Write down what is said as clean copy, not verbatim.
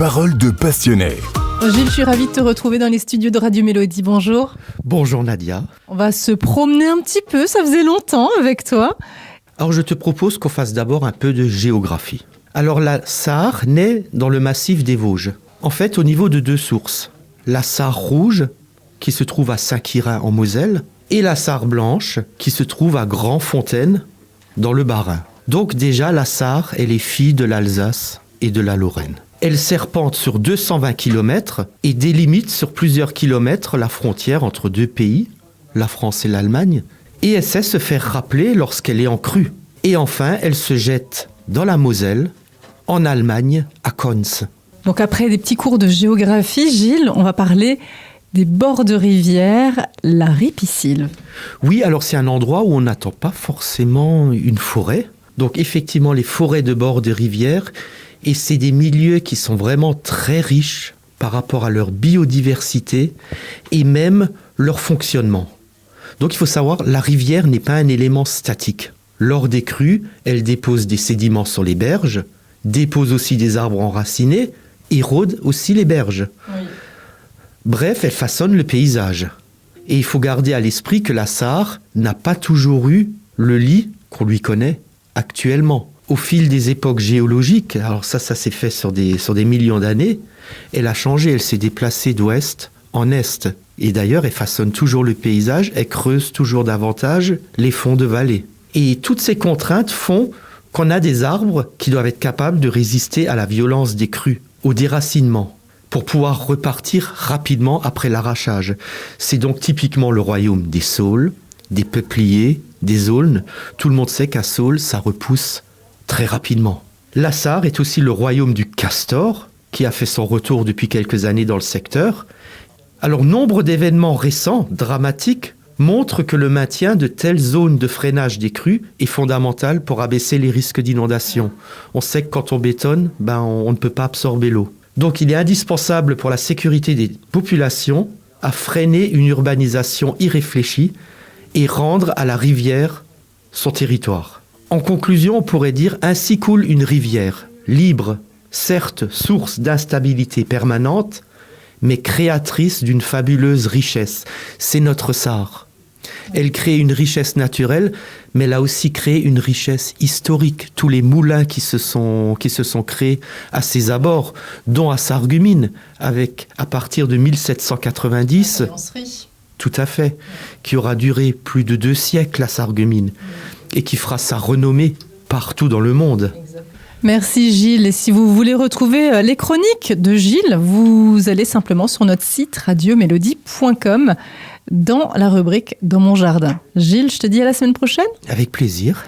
Paroles de passionnés. Gilles, je suis ravie de te retrouver dans les studios de Radio Mélodie. Bonjour. Bonjour Nadia. On va se promener un petit peu, ça faisait longtemps avec toi. Alors je te propose qu'on fasse d'abord un peu de géographie. Alors la Sarre naît dans le massif des Vosges. En fait, au niveau de deux sources. La Sarre rouge, qui se trouve à Saint-Quirin en Moselle, et la Sarre blanche, qui se trouve à Grandfontaine, dans le Bas-Rhin. Donc déjà, la Sarre, elle est fille de l'Alsace et de la Lorraine. Elle serpente sur 220 km et délimite sur plusieurs kilomètres la frontière entre deux pays, la France et l'Allemagne, et elle sait se faire rappeler lorsqu'elle est en crue. Et enfin, elle se jette dans la Moselle, en Allemagne, à Konz. Donc après des petits cours de géographie, Gilles, on va parler des bords de rivière, la Ripisylve. Oui, alors c'est un endroit où on n'attend pas forcément une forêt. Donc effectivement, les forêts de bord de rivière, et c'est des milieux qui sont vraiment très riches par rapport à leur biodiversité et même leur fonctionnement. Donc il faut savoir, la rivière n'est pas un élément statique. Lors des crues, elle dépose des sédiments sur les berges, dépose aussi des arbres enracinés, érode aussi les berges. Oui. Bref, elle façonne le paysage. Et il faut garder à l'esprit que la Sarre n'a pas toujours eu le lit qu'on lui connaît actuellement. Au fil des époques géologiques, alors ça s'est fait sur des millions d'années, elle a changé, elle s'est déplacée d'ouest en est. Et d'ailleurs, elle façonne toujours le paysage, elle creuse toujours davantage les fonds de vallée. Et toutes ces contraintes font qu'on a des arbres qui doivent être capables de résister à la violence des crues, au déracinement, pour pouvoir repartir rapidement après l'arrachage. C'est donc typiquement le royaume des saules, des peupliers, des aulnes. Tout le monde sait qu'un saule, ça repousse très rapidement. La Sarre est aussi le royaume du castor, qui a fait son retour depuis quelques années dans le secteur. Alors, nombre d'événements récents, dramatiques, montrent que le maintien de telles zones de freinage des crues est fondamental pour abaisser les risques d'inondation. On sait que quand on bétonne, on ne peut pas absorber l'eau. Donc, il est indispensable pour la sécurité des populations à freiner une urbanisation irréfléchie et rendre à la rivière son territoire. En conclusion, on pourrait dire « Ainsi coule une rivière, libre, certes source d'instabilité permanente, mais créatrice d'une fabuleuse richesse. » C'est notre Sarre. Elle crée une richesse naturelle, mais elle a aussi créé une richesse historique. Tous les moulins qui se sont créés à ses abords, dont à Sarreguemines, avec, à partir de 1790... Tout à fait, qui aura duré plus de 2 siècles à Sarreguemines et qui fera sa renommée partout dans le monde. Merci Gilles. Et si vous voulez retrouver les chroniques de Gilles, vous allez simplement sur notre site radiomélodie.com dans la rubrique « Dans mon jardin ». Gilles, je te dis à la semaine prochaine. Avec plaisir.